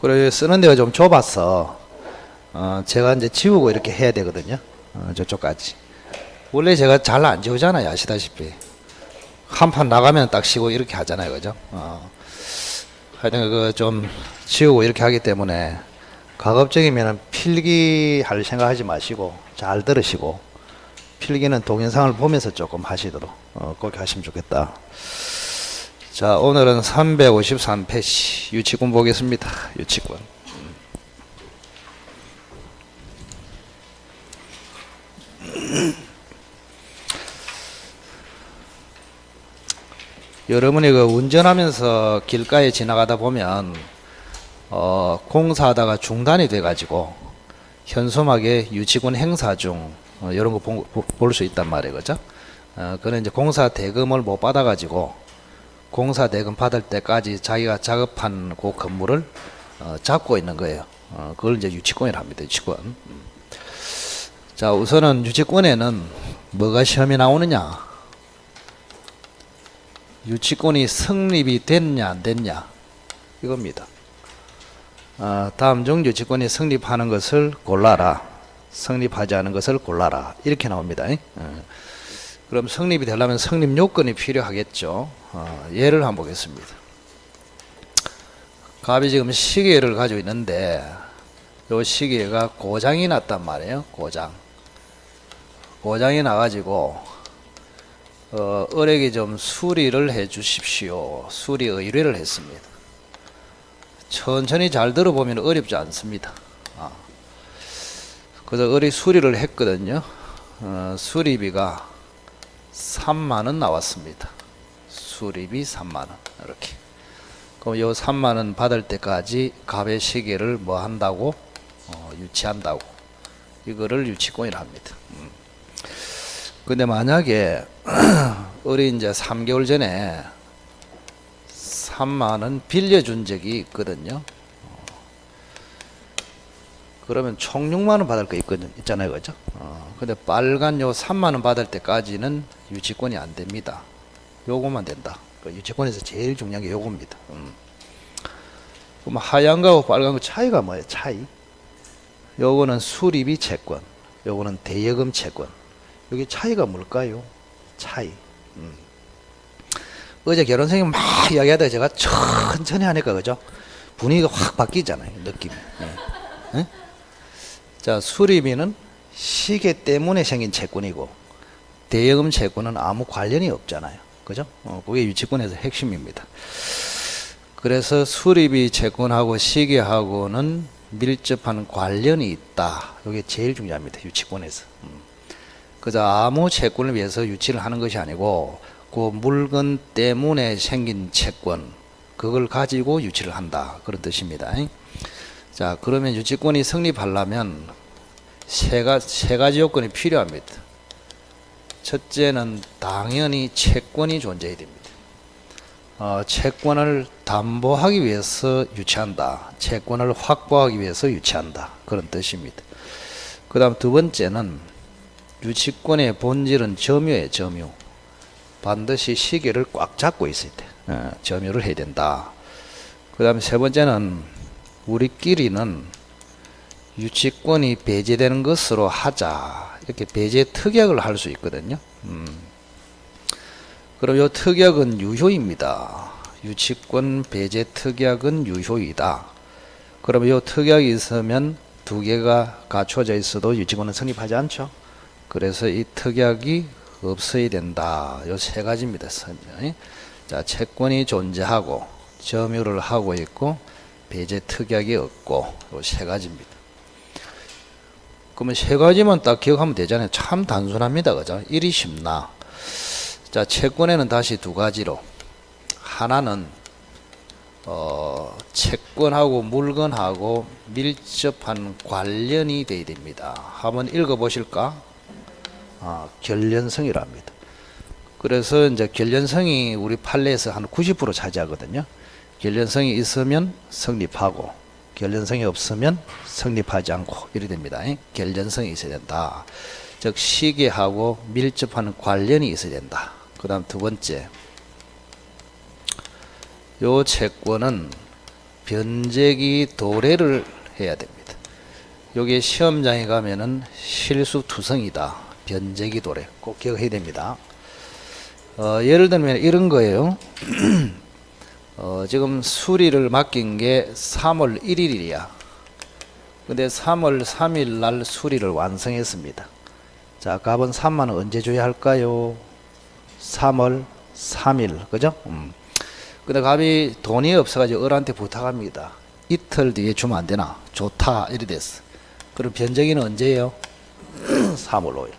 그래 쓰는 데가 좀 좁아서 제가 이제 지우고 이렇게 해야 되거든요. 저쪽까지. 원래 제가 잘 안 지우잖아요, 아시다시피. 한 판 나가면 딱 쉬고 이렇게 하잖아요, 그죠? 하여튼 그 좀 지우고 이렇게 하기 때문에 가급적이면 필기할 생각하지 마시고 잘 들으시고, 필기는 동영상을 보면서 조금 하시도록 그렇게 하시면 좋겠다. 자, 오늘은 353페이지 유치권 보겠습니다. 유치권. 여러분이 그 운전하면서 길가에 지나가다 보면 공사하다가 중단이 돼 가지고 현수막에 유치권 행사 중 이런 거 볼 수 있단 말이에요, 그죠? 그는 이제 공사 대금을 못 받아 가지고 공사 대금 받을 때까지 자기가 작업한 그 건물을 잡고 있는 거예요. 그걸 이제 유치권이라 합니다. 유치권. 자, 우선은 유치권에는 뭐가 시험에 나오느냐? 유치권이 성립이 됐냐 안 됐냐 이겁니다. 다음 중 유치권이 성립하는 것을 골라라, 성립하지 않은 것을 골라라, 이렇게 나옵니다. 그럼 성립이 되려면 성립 요건이 필요하겠죠. 예를 한번 보겠습니다. 갑이 지금 시계를 가지고 있는데 이 시계가 고장이 났단 말이에요. 고장이 나가지고 을에게 좀 수리를 해 주십시오. 수리 의뢰를 했습니다. 천천히 잘 들어보면 어렵지 않습니다. 그래서 을이 수리를 했거든요. 수리비가 3만원 나왔습니다. 수리비 3만원. 이렇게. 그럼 요 3만원 받을 때까지 갑의 시계를 뭐 한다고? 유치한다고. 이거를 유치권이라 합니다. 근데 만약에 을이 이제 3개월 전에 3만원 빌려준 적이 있거든요. 그러면 총 6만원 받을 거 있잖아요, 그죠? 근데 빨간 요 3만원 받을 때까지는 유치권이 안 됩니다. 요거만 된다. 유치권에서 제일 중요한 게 요겁니다. 그럼 하얀 거하고 빨간 거 차이가 뭐예요? 차이? 요거는 수리비 채권, 요거는 대여금 채권. 여기 차이가 뭘까요? 차이. 어제 결혼생이 막 이야기하다가 제가 천천히 하니까, 그죠? 분위기가 확 바뀌잖아요, 느낌이. 네? 자, 수리비는 시계 때문에 생긴 채권이고, 대여금 채권은 아무 관련이 없잖아요, 그죠? 그게 유치권에서 핵심입니다. 그래서 수리비 채권하고 시계하고는 밀접한 관련이 있다. 이게 제일 중요합니다, 유치권에서. 그저 아무 채권을 위해서 유치를 하는 것이 아니고 그 물건 때문에 생긴 채권, 그걸 가지고 유치를 한다, 그런 뜻입니다. 자, 그러면 유치권이 성립하려면 세 가지 요건이 필요합니다. 첫째는 당연히 채권이 존재해야 됩니다. 채권을 담보하기 위해서 유치한다, 채권을 확보하기 위해서 유치한다, 그런 뜻입니다. 그 다음 두 번째는 유치권의 본질은 점유예요, 점유. 반드시 시계를 꽉 잡고 있어야 돼. 점유를 해야 된다. 그 다음에 세 번째는 우리끼리는 유치권이 배제되는 것으로 하자, 이렇게 배제 특약을 할 수 있거든요. 그럼 이 특약은 유효입니다. 유치권 배제 특약은 유효이다. 그럼 이 특약이 있으면 두 개가 갖춰져 있어도 유치권은 성립하지 않죠. 그래서 이 특약이 없어야 된다. 요 세 가지입니다. 자, 채권이 존재하고 점유를 하고 있고 배제 특약이 없고, 요 세 가지입니다. 그러면 세 가지만 딱 기억하면 되잖아요. 참 단순합니다, 그죠? 일이 쉽나? 자, 채권에는 다시 두 가지로, 하나는 채권하고 물건하고 밀접한 관련이 되어야 됩니다. 한번 읽어 보실까? 결련성이라 합니다. 그래서 이제 결련성이 우리 판례에서 한 90% 차지하거든요. 결련성이 있으면 성립하고, 결련성이 없으면 성립하지 않고, 이래 됩니다. 결련성이 있어야 된다. 즉 시계하고 밀접한 관련이 있어야 된다. 그 다음 두 번째, 요 채권은 변제기 도래를 해야 됩니다. 여기 시험장에 가면은 실수 투성이다. 변제기 도래 꼭 기억해야 됩니다. 예를 들면 이런 거예요. 지금 수리를 맡긴 게 3월 1일이야. 근데 3월 3일 날 수리를 완성했습니다. 자, 값은 3만원 언제 줘야 할까요? 3월 3일, 그죠? 근데 값이 돈이 없어가지고 을한테 부탁합니다. 이틀 뒤에 주면 안 되나? 좋다. 이래 됐어. 그럼 변제기는 언제예요? 3월 5일.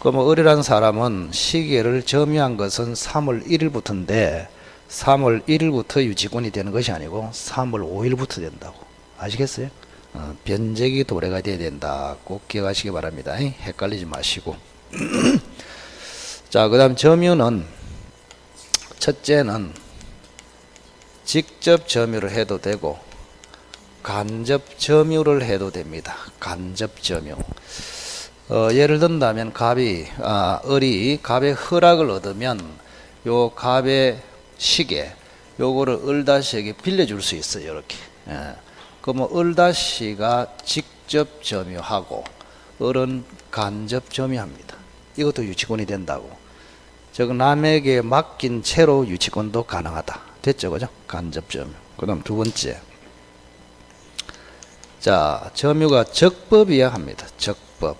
그럼 을이라는 사람은 시계를 점유한 것은 3월 1일부터인데 3월 1일부터 유치권이 되는 것이 아니고 3월 5일부터 된다고. 아시겠어요? 변제기 도래가 돼야 된다. 꼭 기억하시기 바랍니다. 헷갈리지 마시고. 자, 그 다음 점유는, 첫째는 직접 점유를 해도 되고 간접 점유를 해도 됩니다. 간접 점유. 예를 든다면 을이 갑의 허락을 얻으면 요 갑의 시계 요거를 을다시에게 빌려줄 수 있어요. 이렇게. 그러면 을다시가 직접 점유하고 을은 간접 점유합니다. 이것도 유치권이 된다고. 즉 남에게 맡긴 채로 유치권도 가능하다. 됐죠, 그죠? 간접 점유. 그 다음 두 번째. 자, 점유가 적법이야 합니다. 적법.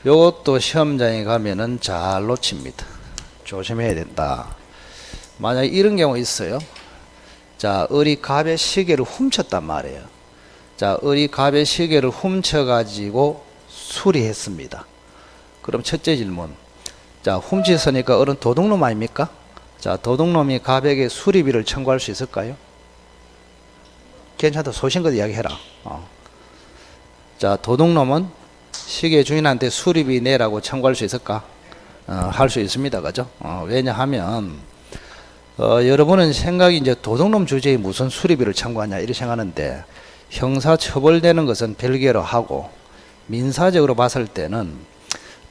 요것도 시험장에 가면은 잘 놓칩니다. 조심해야 된다. 만약에 이런 경우 있어요. 자, 을이 갑의 시계를 훔쳤단 말이에요. 자, 을이 갑의 시계를 훔쳐가지고 수리했습니다. 그럼 첫째 질문. 자, 훔쳤으니까 을은 도둑놈 아닙니까? 자, 도둑놈이 갑에게 수리비를 청구할 수 있을까요? 괜찮다. 소신껏 이야기해라. 자, 도둑놈은 시계 주인한테 수리비 내라고 청구할 수 있을까? 할 수 있습니다. 그죠? 왜냐하면, 여러분은 생각이 이제 도둑놈 주제에 무슨 수리비를 청구하냐, 이렇게 생각하는데, 형사 처벌되는 것은 별개로 하고, 민사적으로 봤을 때는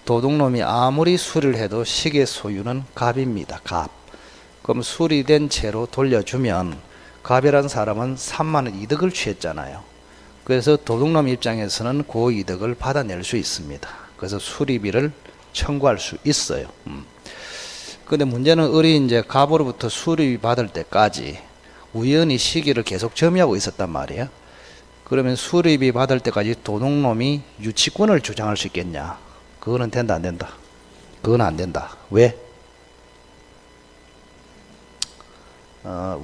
도둑놈이 아무리 수리를 해도 시계 소유는 갑입니다. 갑. 그럼 수리된 채로 돌려주면 갑이라는 사람은 3만원 이득을 취했잖아요. 그래서 도둑놈 입장에서는 그 이득을 받아낼 수 있습니다. 그래서 수리비를 청구할 수 있어요. 근데 문제는 을이 이제 갑으로부터 수리비 받을 때까지 우연히 시기를 계속 점유하고 있었단 말이에요. 그러면 수리비 받을 때까지 도둑놈이 유치권을 주장할 수 있겠냐? 그거는 된다, 안 된다? 그건 안 된다. 왜?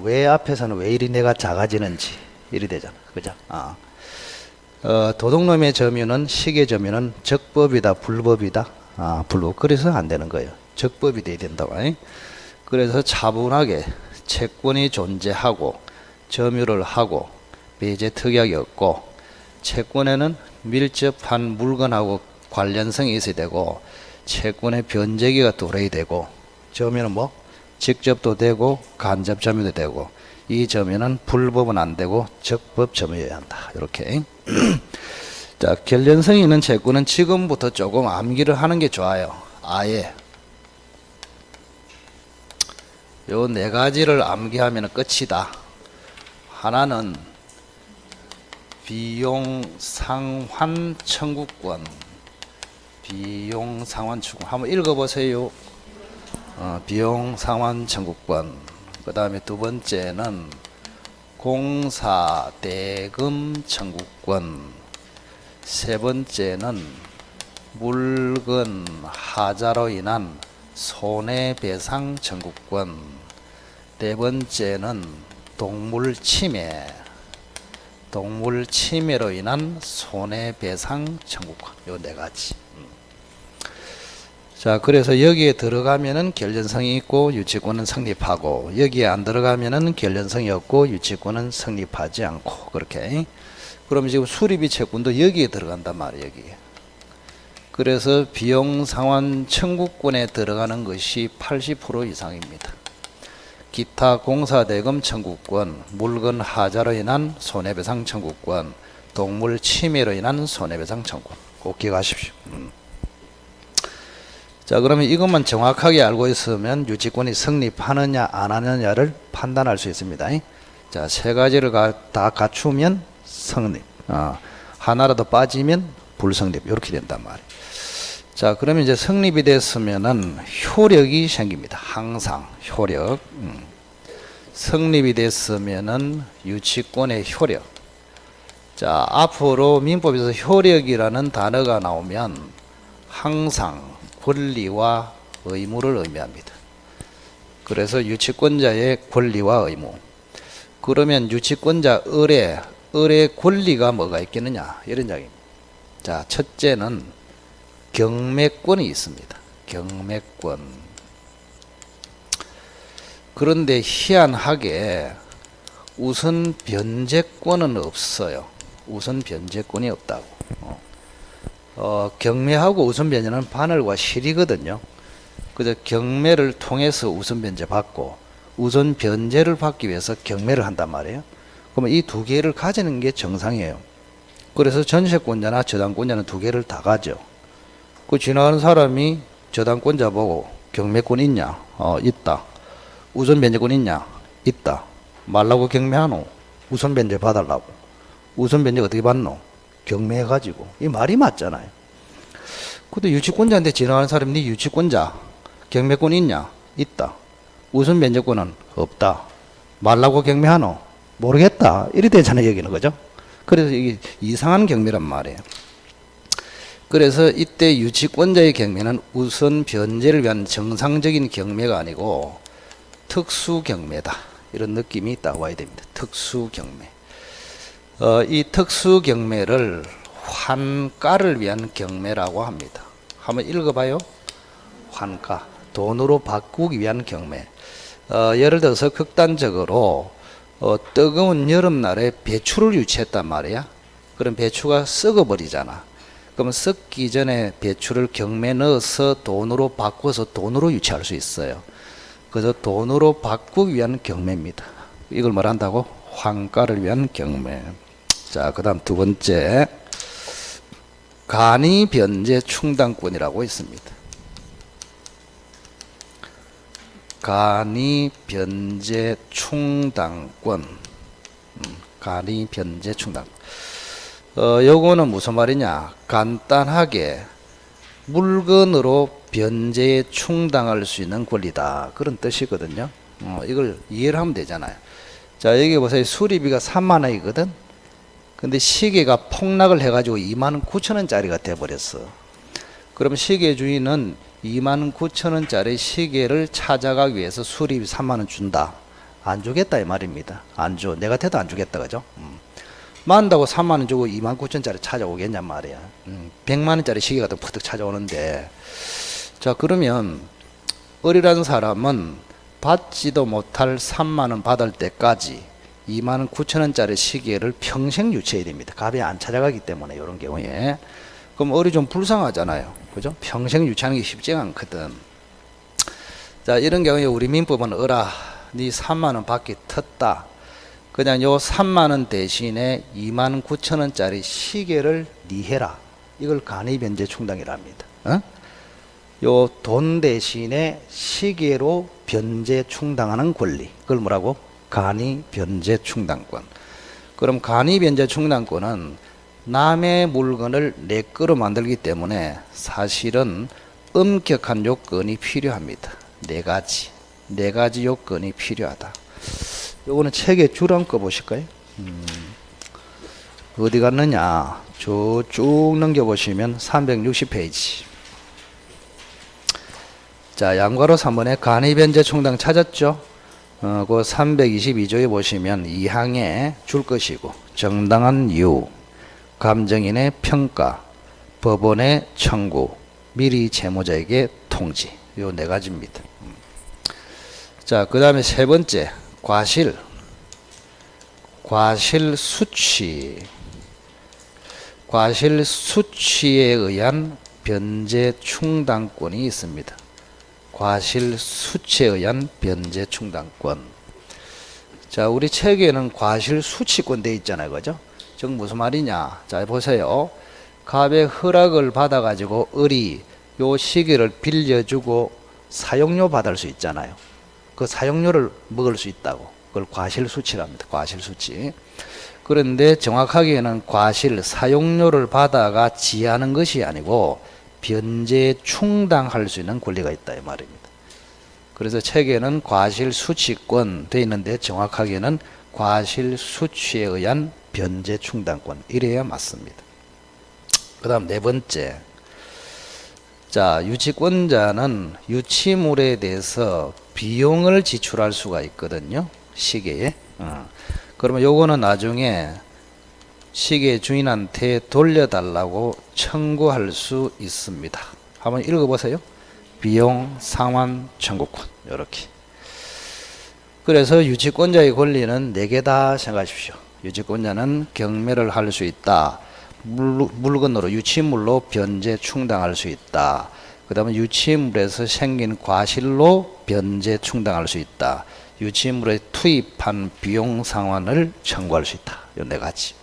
왜 앞에서는 왜 이리 내가 작아지는지 이리 되잖아. 그죠? 도둑놈의 점유는, 시계 점유는 적법이다, 불법이다? 불법. 그래서 안 되는 거예요. 적법이 돼야 된다고. 그래서 차분하게 채권이 존재하고 점유를 하고 배제 특약이 없고 채권에는 밀접한 물건하고 관련성이 있어야 되고 채권의 변제기가 도래야 되고 점유는 뭐? 직접도 되고 간접 점유도 되고 이 점유는 불법은 안 되고 적법 점유여야 한다. 이렇게. 자, 결련성이 있는 채권은 지금부터 조금 암기를 하는 게 좋아요. 아예 요 네 가지를 암기하면 끝이다. 하나는 비용 상환 청구권. 비용 상환 청구권 한번 읽어보세요. 비용 상환 청구권. 그 다음에 두 번째는 공사 대금 청구권. 세 번째는 물건 하자로 인한 손해배상 청구권. 네 번째는 동물 침해로 인한 손해배상 청구권. 요 네 가지. 자, 그래서 여기에 들어가면은 결련성이 있고 유치권은 성립하고 여기에 안 들어가면은 결련성이 없고 유치권은 성립하지 않고 그렇게. 그럼 지금 수리비 채권도 여기에 들어간단 말이에요. 여기에. 그래서 비용 상환 청구권에 들어가는 것이 80% 이상입니다. 기타 공사대금 청구권, 물건 하자로 인한 손해배상 청구권, 동물 침해로 인한 손해배상 청구권. 꼭 기억하십시오. 자, 그러면 이것만 정확하게 알고 있으면 유치권이 성립하느냐 안 하느냐를 판단할 수 있습니다. 자, 자, 세 가지를 다 갖추면 성립. 하나라도 빠지면 불성립. 이렇게 된단 말이에요. 자, 그러면 이제 성립이 됐으면은 효력이 생깁니다. 항상 효력. 성립이 됐으면은 유치권의 효력. 자, 앞으로 민법에서 효력이라는 단어가 나오면 항상 권리와 의무를 의미합니다. 그래서 유치권자의 권리와 의무. 그러면 유치권자 을의 권리가 뭐가 있겠느냐, 이런 이야기입니다. 자, 첫째는 경매권이 있습니다. 경매권. 그런데 희한하게 우선 변제권은 없어요. 우선 변제권이 없다고. 경매하고 우선 변제는 반월과 실이거든요. 그래서 경매를 통해서 우선 변제 받고 우선 변제를 받기 위해서 경매를 한단 말이에요. 그러면 이 두 개를 가지는 게 정상이에요. 그래서 전세권자나 저당권자는 두 개를 다 가져. 그 지나가는 사람이 저당권자 보고 경매권 있냐? 있다. 우선 변제권 있냐? 있다. 말라고 경매하노? 우선 변제 봐달라고. 우선 변제 어떻게 받노? 경매해가지고. 이 말이 맞잖아요. 근데 유치권자한테 지나가는 사람이 네 유치권자 경매권 있냐? 있다. 우선 변제권은 없다. 말라고 경매하노? 모르겠다. 이래 되잖아요, 여기는. 그죠? 그래서 이게 이상한 경매란 말이에요. 그래서 이때 유치권자의 경매는 우선 변제를 위한 정상적인 경매가 아니고 특수 경매다. 이런 느낌이 있다고 봐야 됩니다. 특수 경매. 이 특수 경매를 환가를 위한 경매라고 합니다. 한번 읽어봐요. 환가. 돈으로 바꾸기 위한 경매. 예를 들어서 극단적으로 뜨거운 여름날에 배추를 유치했단 말이야. 그럼 배추가 썩어버리잖아. 그럼 썩기 전에 배추를 경매에 넣어서 돈으로 바꿔서 돈으로 유치할 수 있어요. 그래서 돈으로 바꾸기 위한 경매입니다. 이걸 뭘 한다고? 환가를 위한 경매. 자, 그 다음 두 번째, 간이 변제 충당권이라고 있습니다. 간이 변제 충당권. 간이 변제 충당권. 요거는 무슨 말이냐? 간단하게 물건으로 변제에 충당할 수 있는 권리다. 그런 뜻이거든요. 이걸 이해를 하면 되잖아요. 자, 여기 보세요. 수리비가 3만 원이거든. 근데 시계가 폭락을 해가지고 2만 9천 원짜리가 돼버렸어. 그럼 시계 주인은 2만 9천 원짜리 시계를 찾아가기 위해서 수리비 3만 원 준다. 안 주겠다 이 말입니다. 안 줘. 내 같아도 안 주겠다. 그죠? 만다고 3만 원 주고 2만 9천 원짜리 찾아오겠냔 말이야. 100만 원짜리 시계가 더 푸득 찾아오는데. 자, 그러면 을이라는 사람은 받지도 못할 3만 원 받을 때까지 2만 9천 원짜리 시계를 평생 유치해야 됩니다. 갑이 안 찾아가기 때문에 이런 경우에. 그럼 을이 좀 불쌍하잖아요. 그죠? 평생 유치하는 게 쉽지가 않거든. 자, 이런 경우에 우리 민법은 을아, 네 3만 원 받기 텄다. 그냥 요 3만 원 대신에 2만 9천 원짜리 시계를 네 해라. 이걸 간이 변제 충당이랍니다. 요 돈 대신에 시계로 변제 충당하는 권리. 그걸 뭐라고? 간이 변제 충당권. 그럼 간이 변제 충당권은 남의 물건을 내 거로 만들기 때문에 사실은 엄격한 요건이 필요합니다. 네 가지 요건이 필요하다. 요거는 책에 줄 얹어 보실까요? 어디 갔느냐? 저 쭉 넘겨보시면 360페이지. 자, 양괄호 3번에 간이변제 충당 찾았죠? 그 322조에 보시면 2항에 줄 것이고, 정당한 이유, 감정인의 평가, 법원의 청구, 미리 채무자에게 통지. 요 네 가지입니다. 자, 그 다음에 세 번째, 과실 수취. 과실 수취에 의한 변제 충당권이 있습니다. 과실 수취에 의한 변제 충당권. 자, 우리 책에는 과실 수취권 돼 있잖아요. 그죠? 즉 무슨 말이냐? 자, 보세요. 갑의 허락을 받아 가지고 을이 요 시계를 빌려주고 사용료 받을 수 있잖아요. 그 사용료를 먹을 수 있다고. 그걸 과실수치랍니다. 과실수치. 그런데 정확하게는 과실, 사용료를 받아가 지하는 것이 아니고 변제 충당할 수 있는 권리가 있다 이 말입니다. 그래서 책에는 과실수치권 돼 있는데 정확하게는 과실수치에 의한 변제 충당권 이래야 맞습니다. 그 다음 네 번째, 자, 유치권자는 유치물에 대해서 비용을 지출할 수가 있거든요. 시계에. 그러면 요거는 나중에 시계 주인한테 돌려달라고 청구할 수 있습니다. 한번 읽어보세요. 비용 상환 청구권 이렇게. 그래서 유치권자의 권리는 4개다 생각하십시오. 유치권자는 경매를 할 수 있다. 물건으로 유치물로 변제 충당할 수 있다. 그 다음에 유치물에서 생긴 과실로 변제 충당할 수 있다. 유치물에 투입한 비용 상환을 청구할 수 있다. 요 4가지.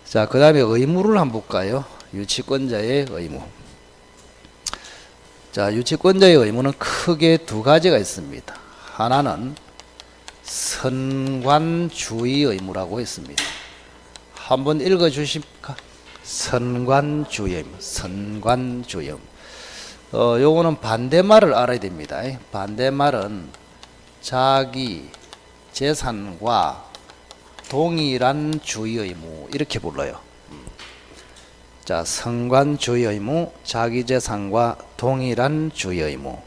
자, 그 다음에 의무를 한번 볼까요? 유치권자의 의무. 자, 유치권자의 의무는 크게 2가지가 있습니다. 하나는 선관주의 의무라고 있습니다. 한번 읽어 주십니까? 선관주의 의무. 선관주의 의무. 요거는 반대말을 알아야 됩니다. 반대말은 자기 재산과 동일한 주의 의무 이렇게 불러요. 자, 선관주의 의무, 자기 재산과 동일한 주의 의무.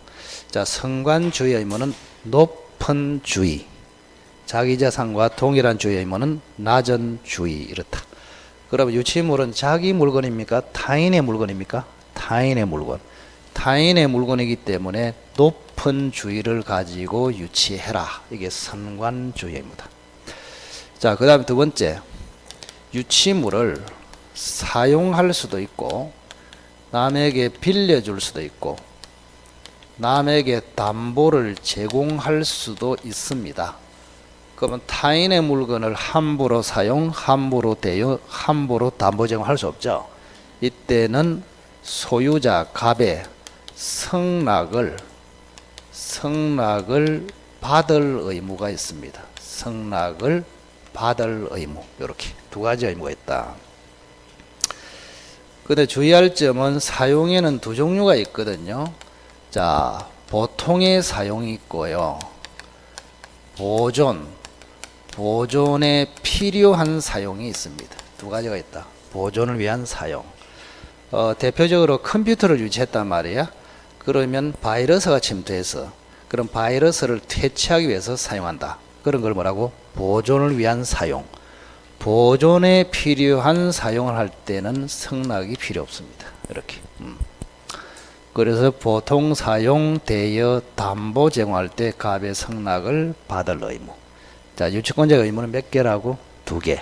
자, 선관주의 의무는 높은 주의, 자기 재산과 동일한 주의 의무는 낮은 주의 이렇다. 그러면 유치물은 자기 물건입니까? 타인의 물건입니까? 타인의 물건. 타인의 물건이기 때문에 높은 주의를 가지고 유치해라. 이게 선관주의 의무다. 자, 그 다음에 2번째, 유치물을 사용할 수도 있고 남에게 빌려줄 수도 있고 남에게 담보를 제공할 수도 있습니다. 그러면 타인의 물건을 함부로 사용, 함부로 대여, 함부로 담보 제공할 수 없죠. 이때는 소유자 갑의 성락을 받을 의무가 있습니다. 성락을 받을 의무. 이렇게 2가지 의무가 있다. 근데 주의할 점은 사용에는 2종류가 있거든요. 자, 보통의 사용이 있고요. 보존에 필요한 사용이 있습니다. 2가지가 있다. 보존을 위한 사용. 대표적으로 컴퓨터를 유치했단 말이야. 그러면 바이러스가 침투해서 그런 바이러스를 퇴치하기 위해서 사용한다. 그런 걸 뭐라고? 보존을 위한 사용. 보존에 필요한 사용을 할 때는 성락이 필요 없습니다. 이렇게. 그래서 보통 사용, 대여, 담보 제공할 때 갑의 성락을 받을 의무. 자, 유치권자의 의무는 몇 개라고? 2개.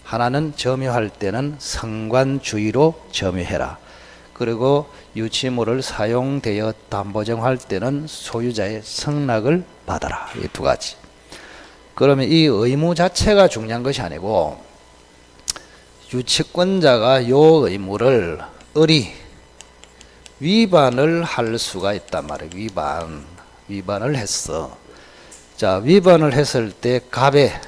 하나는 점유할 때는 성관주의로 점유해라. 그리고 유치물을 사용, 대여, 담보 제공할 때는 소유자의 성락을 받아라. 이 2가지. 그러면 이 의무 자체가 중요한 것이 아니고 유치권자가 요 의무를 위반을 할 수가 있단 말이에요. 위반을 했어. 자, 위반을 했을 때 갑의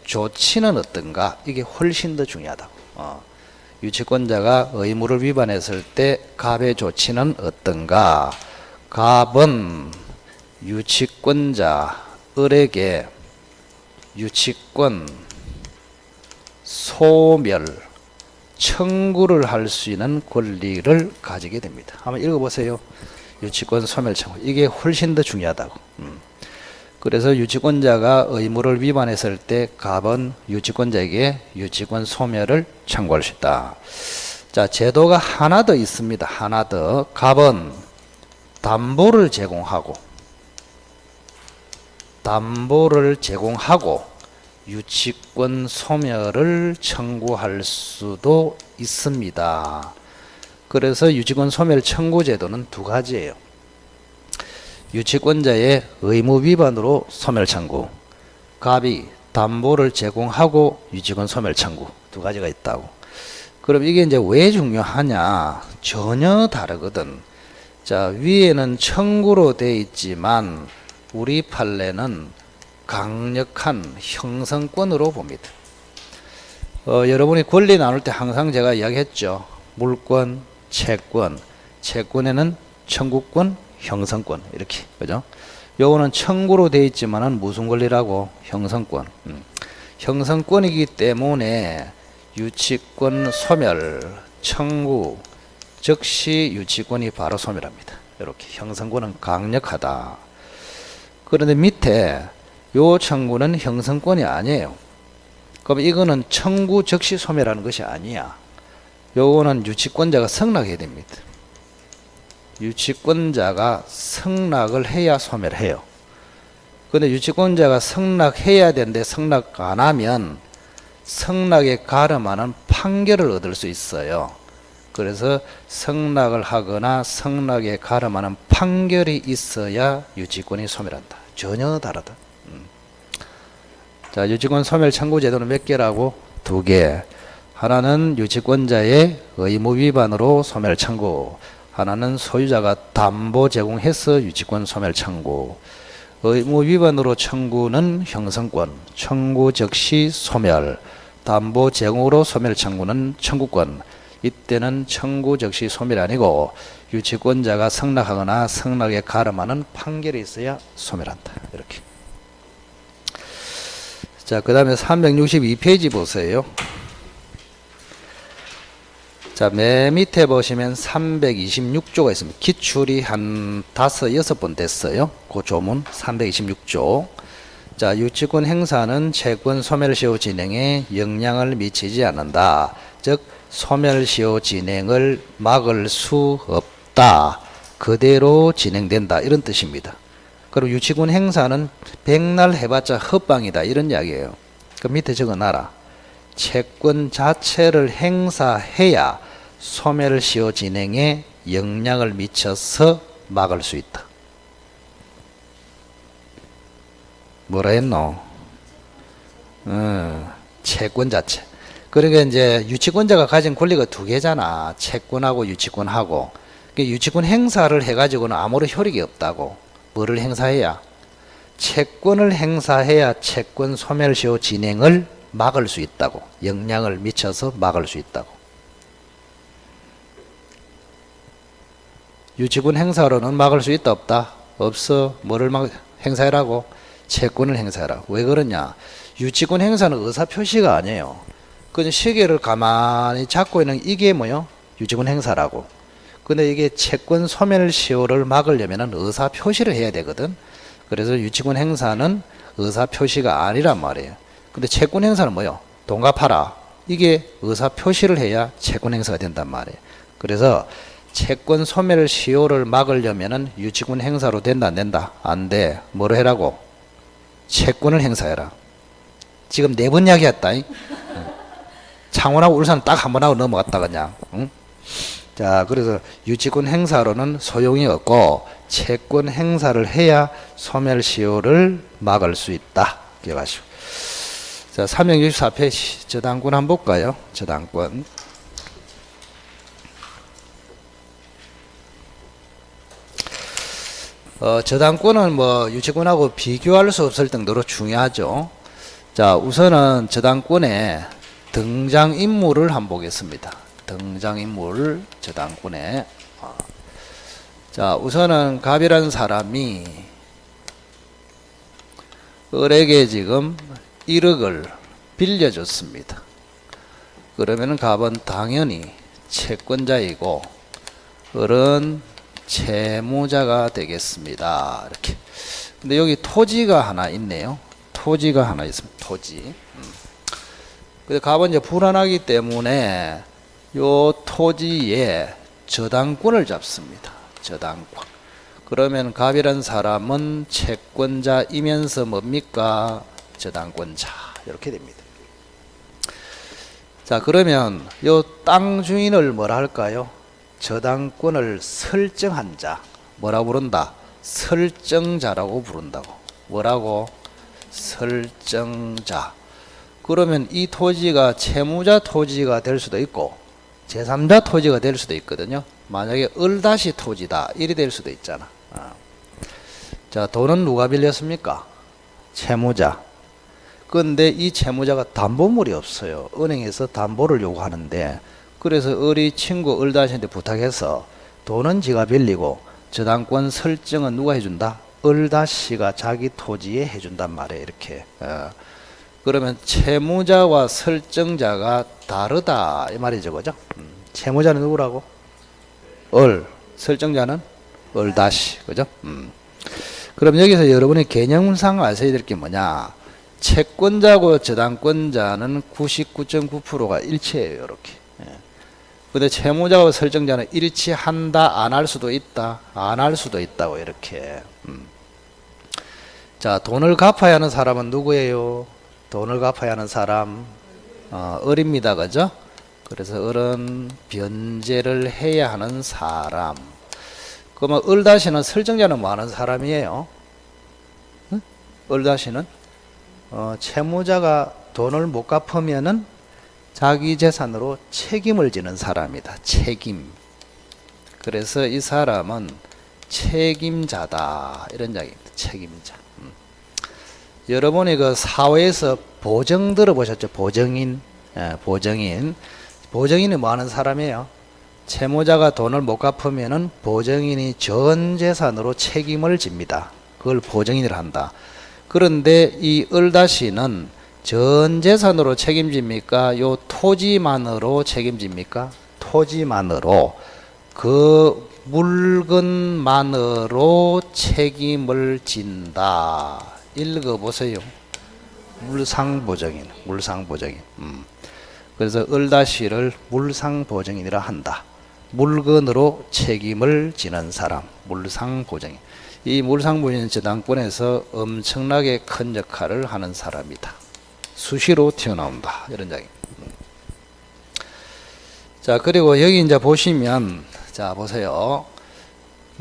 조치는 어떤가? 이게 훨씬 더 중요하다고. 유치권자가 의무를 위반했을 때 갑의 조치는 어떤가? 갑은 유치권자에게 유치권 소멸 청구를 할 수 있는 권리를 가지게 됩니다. 한번 읽어보세요. 유치권 소멸 청구. 이게 훨씬 더 중요하다고. 그래서 유치권자가 의무를 위반했을 때 갑은 유치권자에게 유치권 소멸을 청구할 수 있다. 자, 제도가 하나 더 있습니다. 하나 더. 갑은 담보를 제공하고 유치권 소멸을 청구할 수도 있습니다. 그래서 유치권 소멸 청구 제도는 2가지예요. 유치권자의 의무 위반으로 소멸 청구, 갑이 담보를 제공하고 유치권 소멸 청구 2가지가 있다고. 그럼 이게 이제 왜 중요하냐? 전혀 다르거든. 자, 위에는 청구로 돼 있지만 우리 판례는 강력한 형성권으로 봅니다. 여러분이 권리 나눌 때 항상 제가 이야기했죠. 물권, 채권, 채권에는 청구권, 형성권 이렇게, 그죠? 요거는 청구로 되어 있지만은 무슨 권리라고? 형성권. 형성권이기 때문에 유치권 소멸, 청구, 즉시 유치권이 바로 소멸합니다. 이렇게 형성권은 강력하다. 그런데 밑에 요 청구는 형성권이 아니에요. 그럼 이거는 청구 즉시 소멸하는 것이 아니야. 요거는 유치권자가 승낙해야 됩니다. 유치권자가 승낙을 해야 소멸해요. 근데 유치권자가 승낙해야 되는데 승낙 안 하면 승낙에 가름하는 판결을 얻을 수 있어요. 그래서 승낙을 하거나 승낙에 가름하는 판결이 있어야 유치권이 소멸한다. 전혀 다르다. 자, 유치권 소멸 청구 제도는 몇 개라고? 2개. 하나는 유치권자의 의무 위반으로 소멸 청구, 하나는 소유자가 담보 제공해서 유치권 소멸 청구. 의무 위반으로 청구는 형성권, 청구 즉시 소멸, 담보 제공으로 소멸 청구는 청구권. 이때는 청구 즉시 소멸이 아니고 유치권자가 승낙하거나 승낙에 가름하는 판결이 있어야 소멸한다. 이렇게. 자, 그 다음에 362페이지 보세요. 자, 맨 밑에 보시면 326조가 있습니다. 기출이 한 5, 6번 됐어요. 그 조문 326조. 자, 유치권 행사는 채권 소멸시효 진행에 영향을 미치지 않는다. 즉 소멸시효 진행을 막을 수 없다. 그대로 진행된다. 이런 뜻입니다. 그리고 유치권 행사는 백날 해봤자 헛방이다. 이런 이야기예요. 그 밑에 적어놔라. 채권 자체를 행사해야 소멸시효 진행에 영향을 미쳐서 막을 수 있다. 뭐라 했노? 채권 자체. 그러니까 이제 유치권자가 가진 권리가 2개잖아. 채권하고 유치권하고. 유치권 행사를 해가지고는 아무런 효력이 없다고. 뭐를 행사해야? 채권을 행사해야 채권 소멸시효 진행을 막을 수 있다고. 영향을 미쳐서 막을 수 있다고. 유치권 행사로는 막을 수 있다 없다? 없어. 뭐를 행사해라고? 채권을 행사해라. 왜 그러냐? 유치권 행사는 의사표시가 아니에요. 그 시계를 가만히 잡고 있는 이게 뭐요? 유치권 행사라고. 근데 이게 채권 소멸시효를 막으려면 의사표시를 해야 되거든. 그래서 유치권 행사는 의사표시가 아니란 말이에요. 근데 채권 행사는 뭐요? 돈 갚아라. 이게 의사표시를 해야 채권 행사가 된단 말이에요. 그래서 채권 소멸시효를 막으려면 유치권 행사로 된다 안 된다? 안 돼. 뭐로 해라고? 채권을 행사해라. 지금 4번 이야기했다. 창원하고 울산 딱 한 번 하고 넘어갔다 그냥. 응? 자, 그래서 유치권 행사로는 소용이 없고 채권 행사를 해야 소멸시효를 막을 수 있다. 기억하시고. 자, 364페이지 저당권 한번 볼까요? 저당권. 저당권은 뭐 유치권하고 비교할 수 없을 정도로 중요하죠. 자, 우선은 저당권의 등장인물을 한번 보겠습니다. 등장인물 저당권에. 자, 우선은 갑이라는 사람이 을에게 지금 1억을 빌려줬습니다. 그러면 갑은 당연히 채권자이고 을은 채무자가 되겠습니다. 이렇게. 근데 여기 토지가 하나 있네요. 토지가 하나 있습니다. 토지. 근데 갑은 이제 불안하기 때문에 요 토지에 저당권을 잡습니다. 저당권. 그러면 갑이라는 사람은 채권자이면서 뭡니까? 저당권자. 이렇게 됩니다. 자, 그러면 요 땅 주인을 뭐라 할까요? 저당권을 설정한 자. 뭐라 부른다? 설정자라고 부른다고. 뭐라고? 설정자. 그러면 이 토지가 채무자 토지가 될 수도 있고 제3자 토지가 될 수도 있거든요. 만약에 을다시 토지다 이리 될 수도 있잖아. 자, 돈은 누가 빌렸습니까? 채무자. 그런데 이 채무자가 담보물이 없어요. 은행에서 담보를 요구하는데, 그래서 우리 친구 을다시한테 부탁해서 돈은 지가 빌리고 저당권 설정은 누가 해준다? 을다시가 자기 토지에 해준단 말이에요. 이렇게. 그러면 채무자와 설정자가 다르다 이 말이죠, 그죠? 채무자는 누구라고? 을. 설정자는 을다시, 그죠? 그럼 여기서 여러분이 개념상 아셔야 될 게 뭐냐? 채권자고 저당권자는 99.9%가 일치해요, 이렇게. 근데 채무자와 설정자는 일치한다, 안 할 수도 있다, 안 할 수도 있다고, 이렇게. 자, 돈을 갚아야 하는 사람은 누구예요? 돈을 갚아야 하는 사람, 을입니다, 그죠? 그래서 을은 변제를 해야 하는 사람. 그러면 을다시는 설정자는 뭐 하는 사람이에요? 응? 을다시는 채무자가 돈을 못 갚으면은 자기 재산으로 책임을 지는 사람이다. 책임. 그래서 이 사람은 책임자다. 이런 이야기입니다. 책임자. 여러분이 그 사회에서 보정 들어보셨죠? 보정인. 보정인. 보정인이 뭐 하는 사람이에요? 채무자가 돈을 못 갚으면은 보정인이 전 재산으로 책임을 집니다. 그걸 보정인이라 한다. 그런데 이 을다시는 전 재산으로 책임집니까? 요 토지만으로 책임집니까? 토지만으로. 그 물건만으로 책임을 진다. 읽어보세요. 물상보정인. 물상보정인. 그래서 을다시를 물상보정인이라 한다. 물건으로 책임을 지는 사람. 물상보정인. 이 물상보정인 저당권에서 엄청나게 큰 역할을 하는 사람이다. 수시로 튀어나온다. 이런 이야기. 자, 그리고 여기 이제 보시면, 자, 보세요.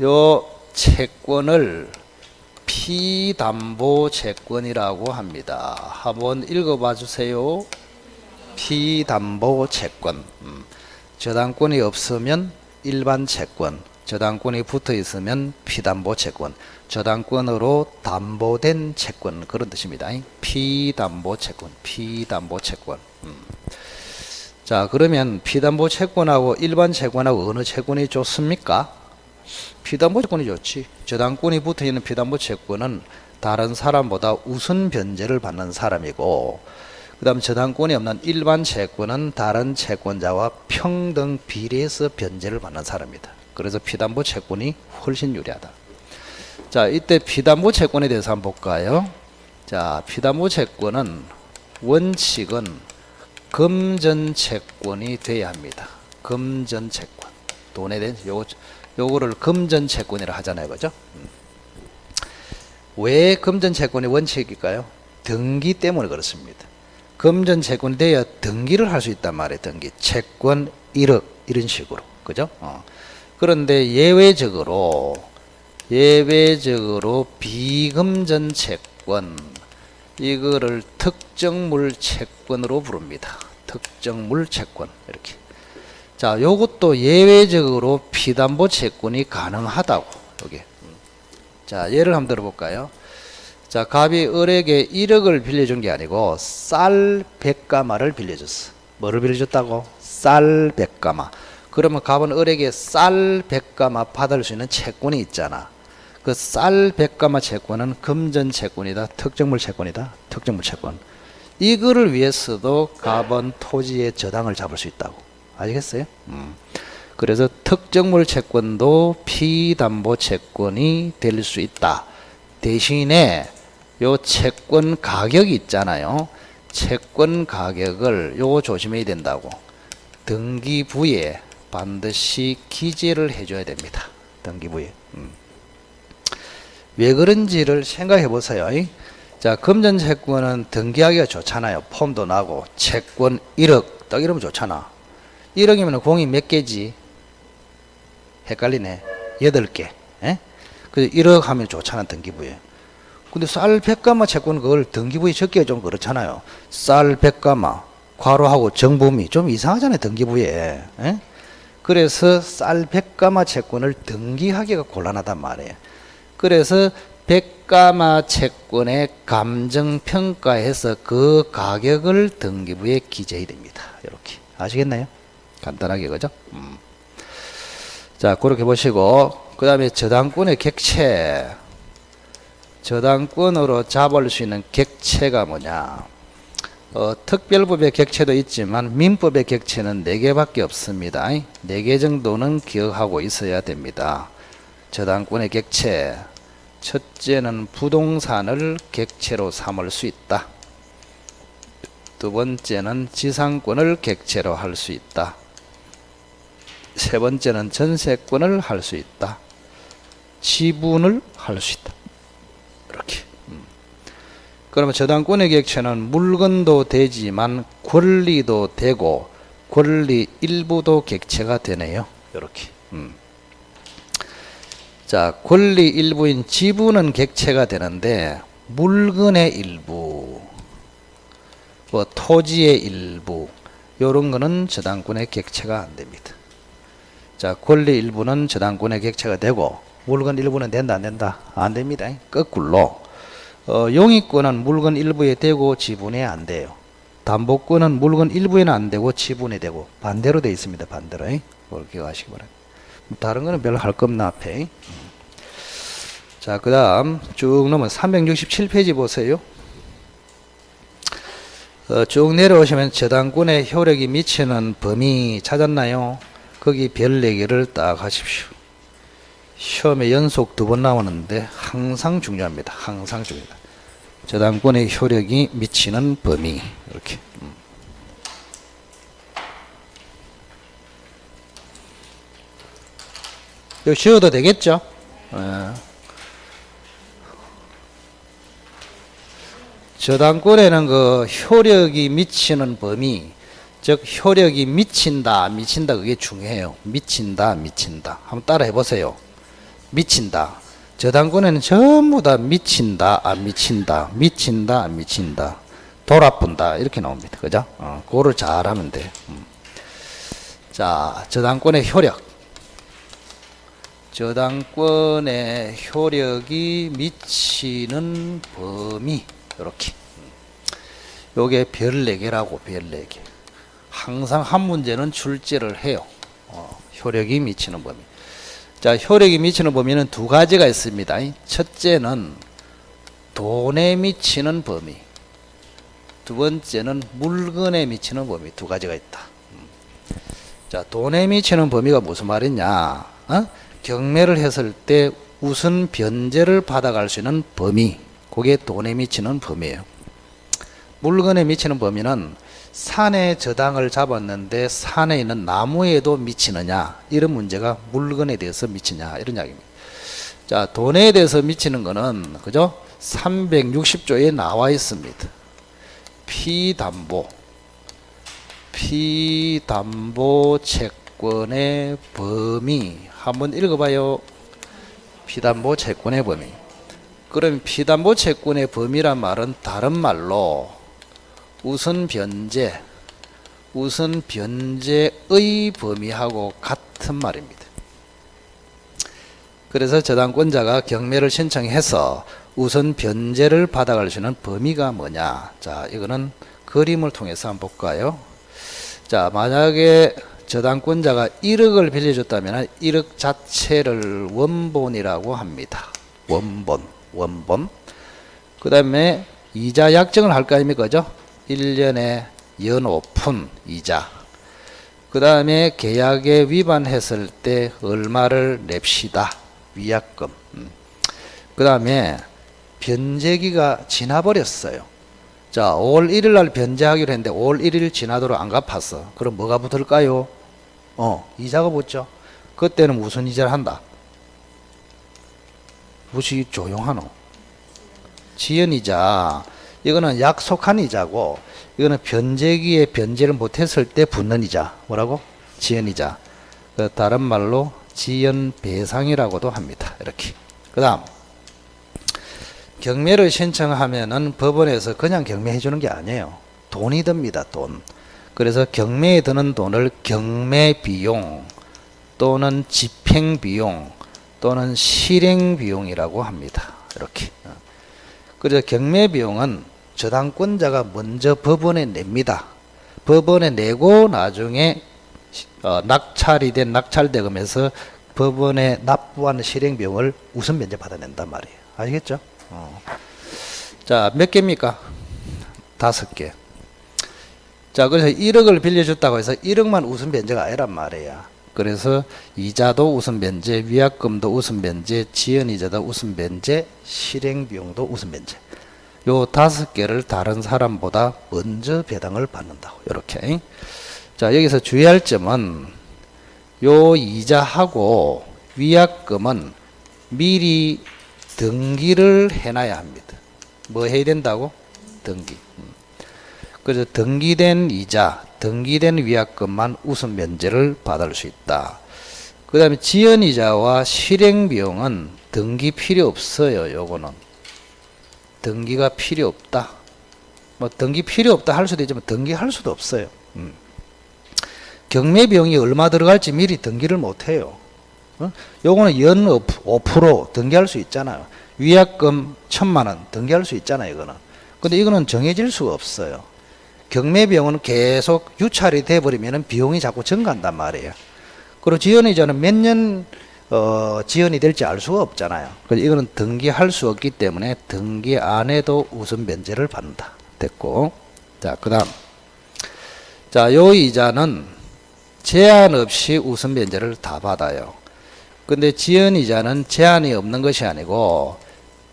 요 채권을 피담보 채권이라고 합니다. 한번 읽어봐 주세요. 피담보 채권. 저당권이 없으면 일반 채권, 저당권이 붙어 있으면 피담보 채권, 저당권으로 담보된 채권, 그런 뜻입니다. 피담보 채권, 피담보 채권. 자, 그러면 피담보 채권하고 일반 채권하고 어느 채권이 좋습니까? 피담보 채권이 좋지. 저당권이 붙어 있는 피담보 채권은 다른 사람보다 우선 변제를 받는 사람이고, 그 다음 저당권이 없는 일반 채권은 다른 채권자와 평등 비례해서 변제를 받는 사람이다. 그래서 피담보 채권이 훨씬 유리하다. 자, 이때 피담보 채권에 대해서 한번 볼까요? 자, 피담보 채권은 원칙은 금전 채권이 돼야 합니다. 금전 채권. 돈에 대한 요거를 금전 채권이라 하잖아요. 그죠? 왜 금전 채권이 원칙일까요? 등기 때문에 그렇습니다. 금전 채권이 돼야 등기를 할 수 있단 말이에요. 등기. 채권 1억 이런 식으로. 그죠? 그런데 예외적으로 비금전 채권, 이거를 특정물 채권으로 부릅니다. 특정물 채권. 이렇게. 자, 요것도 예외적으로 피담보 채권이 가능하다고. 여기. 자, 예를 한번 들어볼까요? 자, 갑이 을에게 1억을 빌려준 게 아니고 쌀 100가마를 빌려줬어. 뭐를 빌려줬다고? 쌀 100가마. 그러면 갑은 을에게 쌀 100가마 받을 수 있는 채권이 있잖아. 그 쌀 100가마 채권은 금전 채권이다. 특정물 채권이다. 특정물 채권. 이거를 위해서도 갑은 토지의 저당을 잡을 수 있다고. 아시겠어요? 그래서 특정물 채권도 피담보 채권이 될 수 있다. 대신에 요 채권 가격이 있잖아요. 채권 가격을 요거 조심해야 된다고. 등기부에 반드시 기재를 해줘야 됩니다. 등기부에. 왜 그런지를 생각해 보세요. 자, 금전 채권은 등기하기가 좋잖아요. 폼도 나고 채권 1억 딱 이러면 좋잖아. 1억이면 공이 몇 개지? 헷갈리네. 8개. 그래서 1억 하면 좋잖아, 등기부에. 근데 쌀 100가마 채권 그걸 등기부에 적기가 좀 그렇잖아요. 쌀 100가마 괄호하고 정범위 좀 이상하잖아요, 등기부에. 그래서 쌀 100가마 채권을 등기하기가 곤란하단 말이에요. 그래서 백가마 채권의 감정평가해서 그 가격을 등기부에 기재해야 됩니다. 이렇게 아시겠나요? 간단하게 그죠? 자, 그렇게 보시고 그 다음에 저당권의 객체, 저당권으로 잡을 수 있는 객체가 뭐냐? 특별법의 객체도 있지만 민법의 객체는 4개밖에 없습니다. 4개 정도는 기억하고 있어야 됩니다. 저당권의 객체, 첫째는 부동산을 객체로 삼을 수 있다. 두 번째는 지상권을 객체로 할 수 있다. 세 번째는 전세권을 할 수 있다. 지분을 할 수 있다. 이렇게. 그러면 저당권의 객체는 물건도 되지만 권리도 되고 권리 일부도 객체가 되네요. 이렇게. 자, 권리 일부인 지분은 객체가 되는데 물건의 일부, 뭐 토지의 일부 이런 거는 저당권의 객체가 안 됩니다. 자, 권리 일부는 저당권의 객체가 되고 물건 일부는 된다 안 된다? 안 됩니다. 거꾸로 용익권은 물건 일부에 되고 지분에 안 돼요. 담보권은 물건 일부에는 안 되고 지분에 되고 반대로 되어 있습니다. 반대로. 그걸 기억하시기 바랍니다. 다른 거는 별로 할 거 없나 앞에. 자, 그 다음 쭉 넘어 367페이지 보세요. 쭉 내려오시면 저당권의 효력이 미치는 범위 찾았나요? 거기 별 4개를 딱 하십시오. 시험에 연속 2번 나오는데 항상 중요합니다. 항상 중요합니다. 저당권의 효력이 미치는 범위 이렇게. 이거 쉬어도 되겠죠? 저당권에는 그 효력이 미치는 범위, 즉 효력이 미친다 안 미친다 그게 중요해요. 미친다 안 미친다. 한번 따라 해보세요. 미친다. 저당권에는 전부 다 미친다 안 미친다, 미친다 안 미친다, 돌아쁜다 이렇게 나옵니다. 그죠? 그거를 잘 하면 돼. 자, 저당권의 효력. 저당권의 효력이 미치는 범위 이렇게. 요게 별 4개라고 별 4개. 항상 한 문제는 출제를 해요. 효력이 미치는 범위. 자, 효력이 미치는 범위는 2가지가 있습니다. 첫째는 돈에 미치는 범위. 두 번째는 물건에 미치는 범위. 2가지가 있다. 자, 돈에 미치는 범위가 무슨 말이냐? 경매를 했을 때 우선 변제를 받아갈 수 있는 범위. 그게 돈에 미치는 범위예요. 물건에 미치는 범위는 산에 저당을 잡았는데 산에 있는 나무에도 미치느냐 이런 문제가 물건에 대해서 미치냐 이런 이야기입니다. 자, 돈에 대해서 미치는 거는 그죠? 360조에 나와 있습니다. 피담보 채권의 범위 한번 읽어봐요. 피담보 채권의 범위. 그럼 피담보 채권의 범위란 말은 다른 말로 우선 변제의 범위하고 같은 말입니다. 그래서 저당권자가 경매를 신청해서 우선 변제를 받아갈 수 있는 범위가 뭐냐? 자, 이거는 그림을 통해서 한번 볼까요? 자, 만약에 저당권자가 1억을 빌려줬다면 1억 자체를 원본이라고 합니다. 원본. 그 다음에 이자 약정을 할 거 아닙니까? 그죠? 1년에 연오푼 이자. 그 다음에 계약에 위반했을 때 얼마를 냅시다. 위약금. 그 다음에 변제기가 지나버렸어요. 자, 5월 1일 날 변제하기로 했는데 5월 1일 지나도록 안 갚았어. 그럼 뭐가 붙을까요? 이자가 붙죠. 그때는 무슨 이자를 한다? 무시 조용하노? 지연이자. 이거는 약속한 이자고 이거는 변제기에 변제를 못했을 때 붙는 이자. 뭐라고? 지연이자. 다른 말로 지연배상이라고도 합니다. 이렇게. 그 다음 경매를 신청하면은 법원에서 그냥 경매해 주는 게 아니에요. 돈이 듭니다. 돈. 그래서 경매에 드는 돈을 경매비용 또는 집행비용 또는 실행비용이라고 합니다. 이렇게. 그래서 경매 비용은 저당권자가 먼저 법원에 냅니다. 법원에 내고 나중에 낙찰대금에서 법원에 납부한 실행 비용을 우선 면제 받아낸단 말이에요. 아시겠죠? 자, 몇 개입니까? 5개. 자, 그래서 1억을 빌려줬다고 해서 1억만 우선 면제가 아니란 말이야. 그래서 이자도 우선 면제, 위약금도 우선 면제, 지연이자도 우선 면제, 실행 비용도 우선 면제. 요 5개를 다른 사람보다 먼저 배당을 받는다고. 이렇게. 자, 여기서 주의할 점은 요 이자하고 위약금은 미리 등기를 해놔야 합니다. 뭐 해야 된다고? 등기. 그래서 등기된 이자, 등기된 위약금만 우선 면제를 받을 수 있다. 그 다음에 지연이자와 실행비용은 등기 필요 없어요. 요거는 등기가 필요 없다. 뭐 등기 필요 없다 할 수도 있지만 등기할 수도 없어요. 경매비용이 얼마 들어갈지 미리 등기를 못해요. 요거는 연 5% 등기할 수 있잖아요. 위약금 1,000만 원 등기할 수 있잖아요. 이거는. 근데 이거는 정해질 수가 없어요. 경매비용은 계속 유찰이 돼버리면 비용이 자꾸 증가한단 말이에요. 그리고 지연이자는 몇 년 지연이 될지 알 수가 없잖아요. 그래서 이거는 등기할 수 없기 때문에 등기 안 해도 우선 면제를 받는다. 됐고. 자, 그 다음. 자, 요 이자는 제한 없이 우선 면제를 다 받아요. 근데 지연이자는 제한이 없는 것이 아니고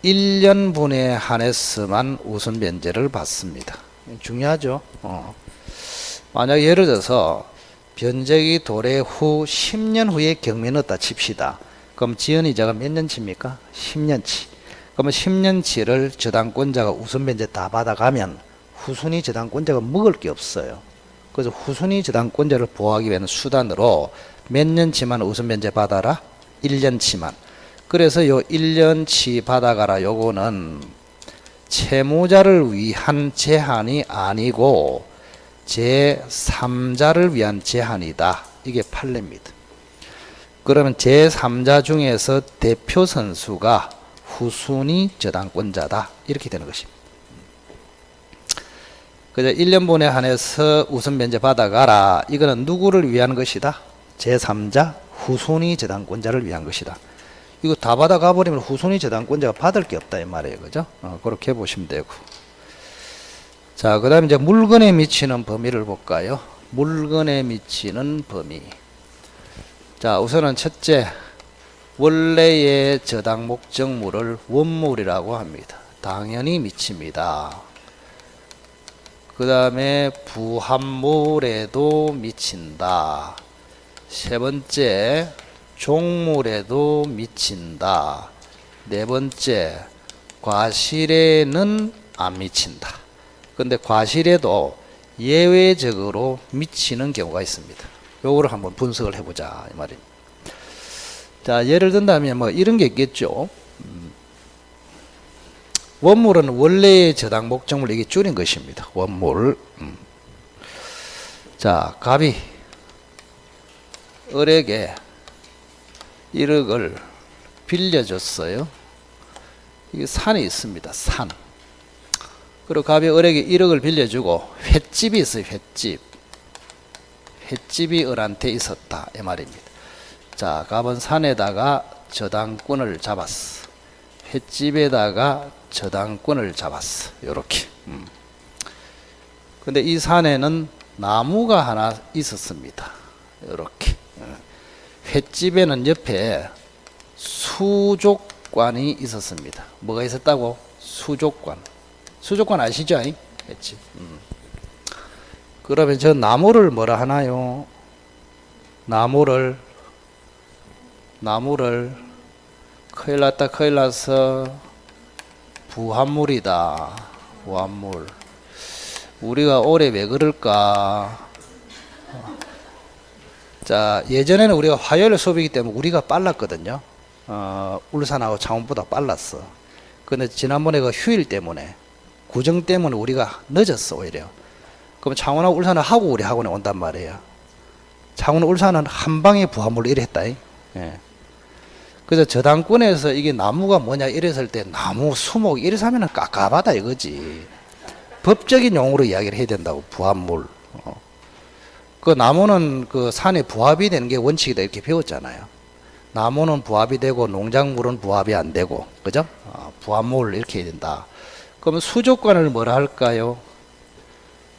1년분에 한해서만 우선 면제를 받습니다. 중요하죠. 만약 예를 들어서 변제기 도래 후 10년 후에 경매를 넣었다 칩시다. 그럼 지연이자가 몇 년치입니까? 10년치. 그러면 10년치를 저당권자가 우선 면제 다 받아가면 후순위 저당권자가 먹을 게 없어요. 그래서 후순위 저당권자를 보호하기 위한 수단으로 몇 년치만 우선 면제 받아라? 1년치만. 그래서 요 1년치 받아가라 요거는 채무자를 위한 제한이 아니고 제3자를 위한 제한이다. 이게 판례입니다. 그러면 제3자 중에서 대표 선수가 후순위 저당권자다. 이렇게 되는 것입니다. 그래서 1년분에 한해서 우선 면제 받아가라. 이거는 누구를 위한 것이다? 제3자 후순위 저당권자를 위한 것이다. 이거 다 받아가 버리면 후순위 저당권자가 받을 게 없다 이 말이에요. 그죠? 그렇게 보시면 되고. 자, 그 다음에 이제 물건에 미치는 범위를 볼까요? 물건에 미치는 범위. 자, 우선은 첫째, 원래의 저당 목적물을 원물이라고 합니다. 당연히 미칩니다. 그 다음에 부합물에도 미친다. 세 번째, 종물에도 미친다. 네 번째, 과실에는 안 미친다. 근데 과실에도 예외적으로 미치는 경우가 있습니다. 요거를 한번 분석을 해보자 이 말입니다. 자, 예를 든다면 뭐 이런 게 있겠죠. 원물은 원래의 저당 목적물 이게 줄인 것입니다. 원물. 자, 갑이 을에게 1억을 빌려줬어요. 이게 산이 있습니다. 산. 그리고 갑이 을에게 1억을 빌려주고 횟집이 있어요. 횟집. 횟집이 을한테 있었다. 이 말입니다. 자, 갑은 산에다가 저당권을 잡았어. 횟집에다가 저당권을 잡았어. 요렇게. 근데 이 산에는 나무가 하나 있었습니다. 요렇게. 횟집에는 옆에 수족관이 있었습니다. 뭐가 있었다고? 수족관. 수족관 아시죠? 횟집. 그러면 저 나무를 뭐라 하나요? 나무를 큰일 났다 큰일 났어. 부합물이다. 부합물. 우리가 올해 왜 그럴까? 자, 예전에는 우리가 화요일 수업이기 때문에 우리가 빨랐거든요. 울산하고 창원보다 빨랐어. 근데 지난번에 그 휴일 때문에 구정 때문에 우리가 늦었어 오히려. 그럼 창원하고 울산을 하고 우리 학원에 온단 말이에요. 창원 울산은 한 방에 부합물 이랬다. 예. 그래서 저당권에서 이게 나무가 뭐냐 이랬을 때 나무, 수목 이래서 하면은 깝깝하다 이거지. 법적인 용어로 이야기를 해야 된다고. 부합물. 그 나무는 그 산에 부합이 되는 게 원칙이다 이렇게 배웠잖아요. 나무는 부합이 되고 농작물은 부합이 안 되고, 그죠? 부합물 이렇게 해야 된다. 그러면 수족관을 뭐라 할까요?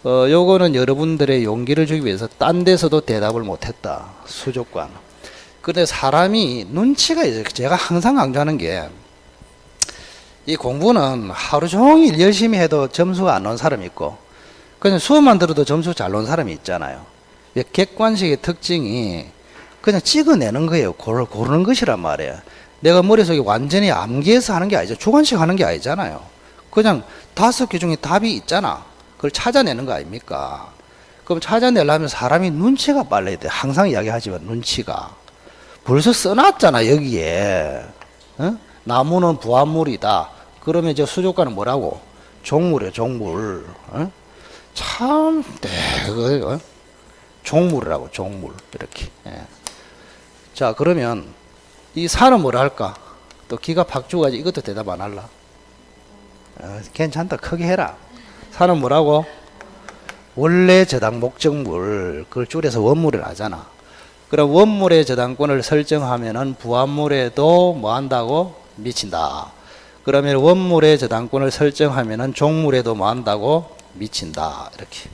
요거는 여러분들의 용기를 주기 위해서 딴 데서도 대답을 못했다. 수족관. 근데 사람이 눈치가 있어요. 제가 항상 강조하는 게, 이 공부는 하루 종일 열심히 해도 점수가 안 나온 사람이 있고, 그냥 수업만 들어도 점수 잘 나온 사람이 있잖아요. 객관식의 특징이 그냥 찍어내는 거예요. 고르는 것이란 말이에요. 내가 머릿속에 완전히 암기해서 하는 게 아니죠. 주관식 하는 게 아니잖아요. 그냥 5개 중에 답이 있잖아. 그걸 찾아내는 거 아닙니까? 그럼 찾아내려면 사람이 눈치가 빨라야 돼. 항상 이야기하지만 눈치가. 벌써 써놨잖아 여기에. 어? 나무는 부합물이다. 그러면 이제 수족관은 뭐라고? 종물이에요. 종물. 어? 참, 네, 종물이라고. 종물. 이렇게. 예. 자, 그러면 이 산은 뭐라 할까? 또 기가 팍 죽어가지고 이것도 대답 안 할라. 괜찮다. 크게 해라. 산은 뭐라고? 원래 저당 목적물. 그걸 줄여서 원물을 하잖아. 그럼 원물의 저당권을 설정하면은 부합물에도 뭐 한다고? 미친다. 그러면 원물의 저당권을 설정하면은 종물에도 뭐 한다고? 미친다. 이렇게.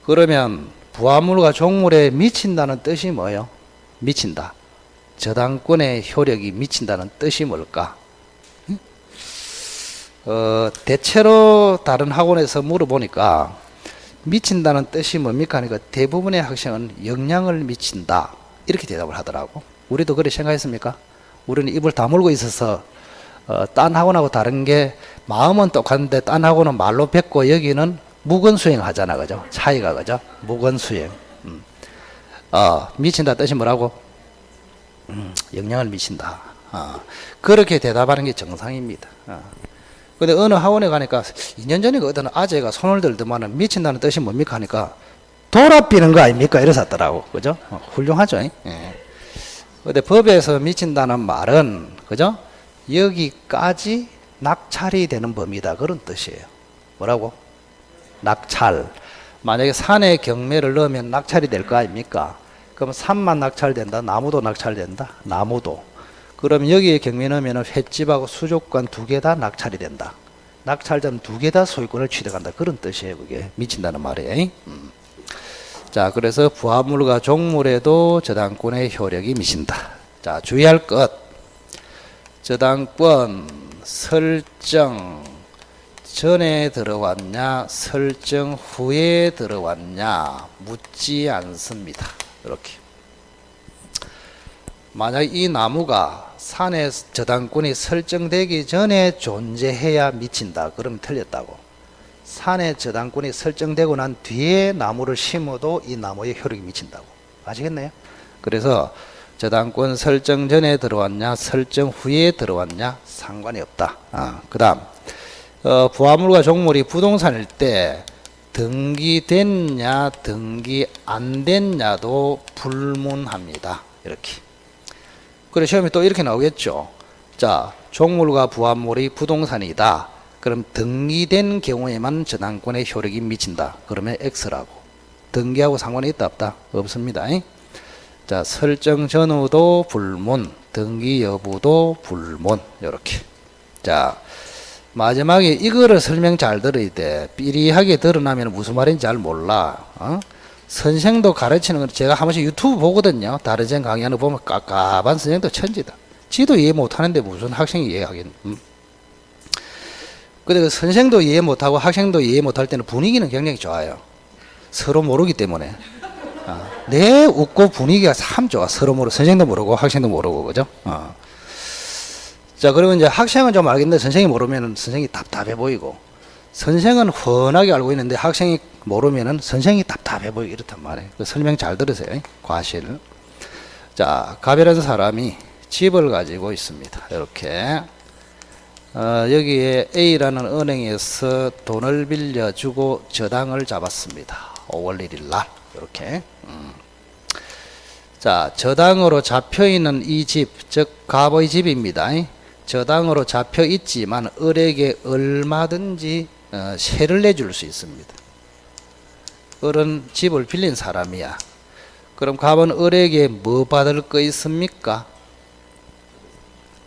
그러면 부합물과 종물에 미친다는 뜻이 뭐예요? 미친다. 저당권의 효력이 미친다는 뜻이 뭘까? 대체로 다른 학원에서 물어보니까 미친다는 뜻이 뭡니까 하니까 대부분의 학생은 영향을 미친다 이렇게 대답을 하더라고. 우리도 그렇게 생각했습니까? 우리는 입을 다물고 있어서 딴 학원하고 다른 게 마음은 똑같은데 딴 학원은 말로 뱉고 여기는 무건수행 하잖아. 그죠? 차이가 그죠? 무건수행. 미친다 뜻이 뭐라고? 영향을 미친다. 그렇게 대답하는 게 정상입니다. 근데 어느 학원에 가니까 2년 전에 어떤 아재가 손을 들더만은 미친다는 뜻이 뭡니까 하니까 돌아삐는 거 아닙니까? 이러셨더라고. 그죠? 훌륭하죠? 예. 근데 법에서 미친다는 말은, 그죠? 여기까지 낙찰이 되는 범위다. 그런 뜻이에요. 뭐라고? 낙찰. 만약에 산에 경매를 넣으면 낙찰이 될 거 아닙니까? 그럼 산만 낙찰된다. 나무도 낙찰된다. 나무도. 그럼 여기에 경매 넣으면 횟집하고 수족관 2개 다 낙찰이 된다. 낙찰자는 2개 다 소유권을 취득한다. 그런 뜻이에요. 그게 미친다는 말이에요. 자, 그래서 부합물과 종물에도 저당권의 효력이 미친다. 자, 주의할 것. 저당권 설정 전에 들어왔냐 설정 후에 들어왔냐 묻지 않습니다. 이렇게. 만약 이 나무가 산에 저당권이 설정되기 전에 존재해야 미친다. 그러면 틀렸다고. 산에 저당권이 설정되고 난 뒤에 나무를 심어도 이 나무에 효력이 미친다고. 아시겠네요? 그래서 저당권 설정 전에 들어왔냐 설정 후에 들어왔냐 상관이 없다. 그 다음 부합물과 종물이 부동산일 때 등기됐냐 등기 안 됐냐도 불문합니다. 이렇게. 그래 시험에 또 이렇게 나오겠죠. 자, 종물과 부합물이 부동산이다. 그럼 등기된 경우에만 저당권의 효력이 미친다. 그러면 X라고. 등기하고 상관이 있다 없다? 없습니다. 자, 설정 전후도 불문, 등기 여부도 불문. 이렇게. 자, 마지막에 이거를 설명 잘 들어야 돼. 삐리하게 드러나면 무슨 말인지 잘 몰라. 선생도 가르치는 건 제가 한 번씩 유튜브 보거든요. 다른 선 강의하는 거 보면 깝깝한 선생도 천지다. 지도 이해 못하는데 무슨 학생이 이해하겠니? 근데 그 선생도 이해 못하고 학생도 이해 못할 때는 분위기는 굉장히 좋아요. 서로 모르기 때문에. 내 웃고 분위기가 참 좋아. 서로 모르고 선생도 모르고 학생도 모르고 그죠? 자, 그러면 이제 학생은 좀 알겠는데 선생이 모르면 선생이 답답해 보이고 선생은 훤하게 알고 있는데 학생이 모르면은 선생이 답답해 보이고 이렇단 말이에요. 그 설명 잘 들으세요. 과실. 자, 갑이라는 사람이 집을 가지고 있습니다. 이렇게. 여기에 A라는 은행에서 돈을 빌려주고 저당을 잡았습니다. 5월 1일 날. 이렇게. 자, 저당으로 잡혀있는 이 집, 즉 갑의 집입니다. 저당으로 잡혀 있지만 을에게 얼마든지 세를 내줄 수 있습니다. 을은 집을 빌린 사람이야. 그럼 갑은 을에게 뭐 받을 거 있습니까?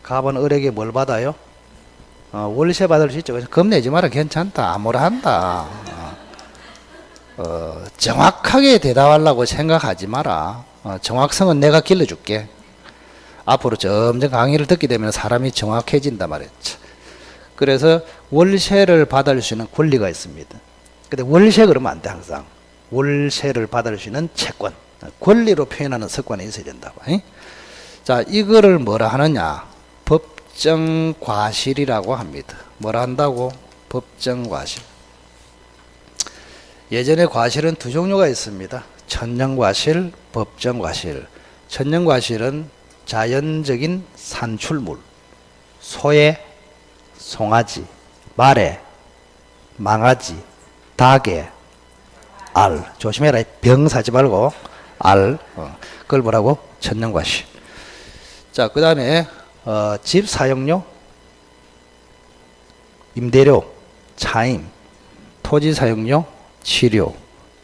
갑은 을에게 뭘 받아요? 월세 받을 수 있죠. 겁내지 마라. 괜찮다. 아무라 한다. 정확하게 대답하려고 생각하지 마라. 정확성은 내가 길러줄게. 앞으로 점점 강의를 듣게 되면 사람이 정확해진단 말이죠. 그래서 월세를 받을 수 있는 권리가 있습니다. 근데 월세 그러면 안 돼. 항상 월세를 받을 수 있는 채권, 권리로 표현하는 습관이 있어야 된다고. 자, 이거를 뭐라 하느냐? 법정과실이라고 합니다. 뭐라 한다고? 법정과실. 예전에 과실은 두 종류가 있습니다. 천연과실, 법정과실. 천연과실은 자연적인 산출물, 소에, 송아지, 말에, 망아지, 닭에, 알. 조심해라. 병 사지 말고 알. 그걸 뭐라고? 천연과실. 자, 그 다음에 집 사용료, 임대료, 차임, 토지 사용료, 치료,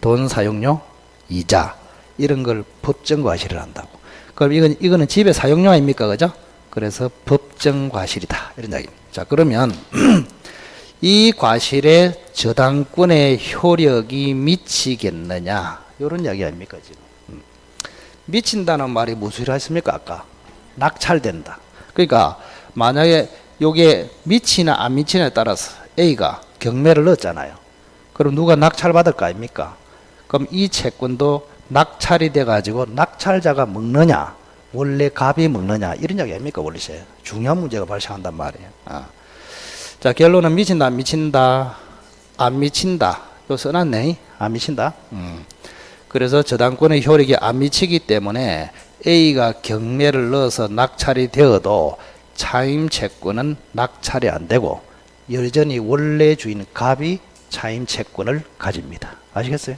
돈 사용료, 이자, 이런 걸 법정과실을 한다고. 그럼 이거는 집의 사용료 아닙니까? 그죠? 그래서 법정과실이다. 이런 이야기입니다. 자, 그러면 이 과실에 저당권의 효력이 미치겠느냐? 이런 이야기 아닙니까, 지금? 미친다는 말이 무슨 소리 했습니까, 아까? 낙찰된다. 그러니까 만약에 요게 미치나 안 미치냐에 따라서 A가 경매를 넣었잖아요. 그럼 누가 낙찰 받을 거 아닙니까? 그럼 이 채권도 낙찰이 돼 가지고 낙찰자가 먹느냐, 원래 갑이 먹느냐, 이런 이야기 아닙니까? 월세. 중요한 문제가 발생한단 말이에요. 자, 결론은 미친다, 안 미친다? 안 미친다. 요 써놨네. 안 미친다. 그래서 저당권의 효력이 안 미치기 때문에 A가 경매를 넣어서 낙찰이 되어도 차임 채권은 낙찰이 안 되고 여전히 원래 주인 갑이 차임 채권을 가집니다. 아시겠어요?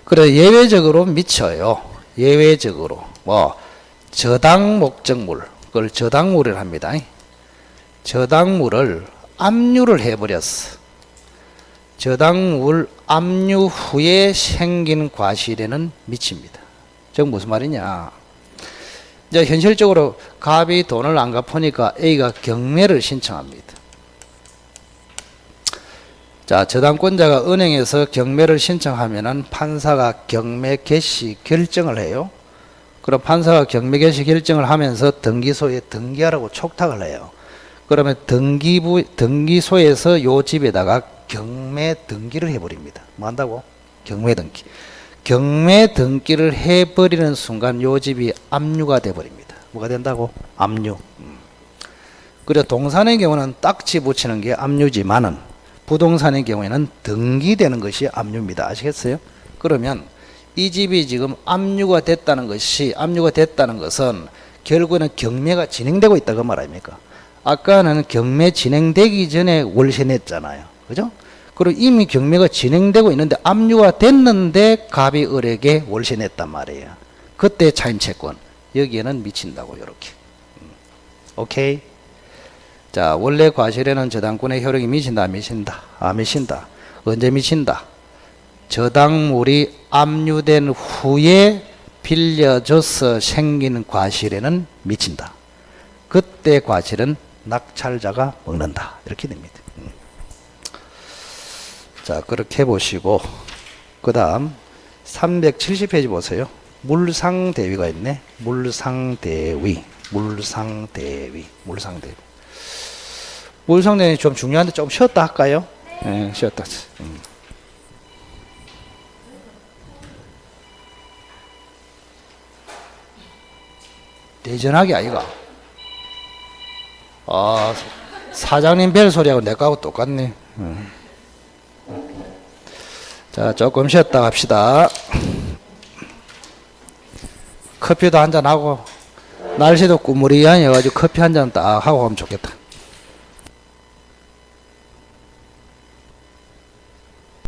그래, 예외적으로 미쳐요. 예외적으로 저당 목적물, 그걸 저당물을 합니다. 저당물을 압류를 해버렸어. 저당물 압류 후에 생긴 과실에는 미칩니다. 즉 무슨 말이냐? 이제 현실적으로 갑이 돈을 안 갚으니까 A가 경매를 신청합니다. 자, 저당권자가 은행에서 경매를 신청하면은 판사가 경매 개시 결정을 해요. 그럼 판사가 경매 개시 결정을 하면서 등기소에 등기하라고 촉탁을 해요. 그러면 등기소에서 요 집에다가 경매 등기를 해버립니다. 뭐 한다고? 경매 등기. 경매 등기를 해버리는 순간 요 집이 압류가 돼버립니다. 뭐가 된다고? 압류. 그래, 동산의 경우는 딱지 붙이는 게 압류지만은 부동산의 경우에는 등기되는 것이 압류입니다. 아시겠어요? 그러면 이 집이 지금 압류가 됐다는 것은 결국에는 경매가 진행되고 있다 그 말 아닙니까? 아까는 경매 진행되기 전에 월세 냈잖아요. 그죠? 그리고 이미 경매가 진행되고 있는데 압류가 됐는데 갑이 을에게 월세 냈단 말이에요. 그때 차임채권. 여기에는 미친다고 이렇게. 오케이? 자, 원래 과실에는 저당권의 효력이 미친다, 안 미친다? 안 미친다. 언제 미친다? 저당물이 압류된 후에 빌려줘서 생긴 과실에는 미친다. 그때 과실은 낙찰자가 먹는다. 이렇게 됩니다. 자, 그렇게 해보시고 그 다음 370페이지 보세요. 물상대위가 있네. 물상대위. 물상대위 좀 중요한데 좀 쉬었다 할까요? 네, 쉬었다. 대전하게 아이가. 사장님 벨 소리하고 내 거하고 똑같네. 자, 조금 쉬었다 갑시다. 커피도 한잔 하고 날씨도 꾸무리하여가지고 커피 한잔 딱 하고 가면 좋겠다.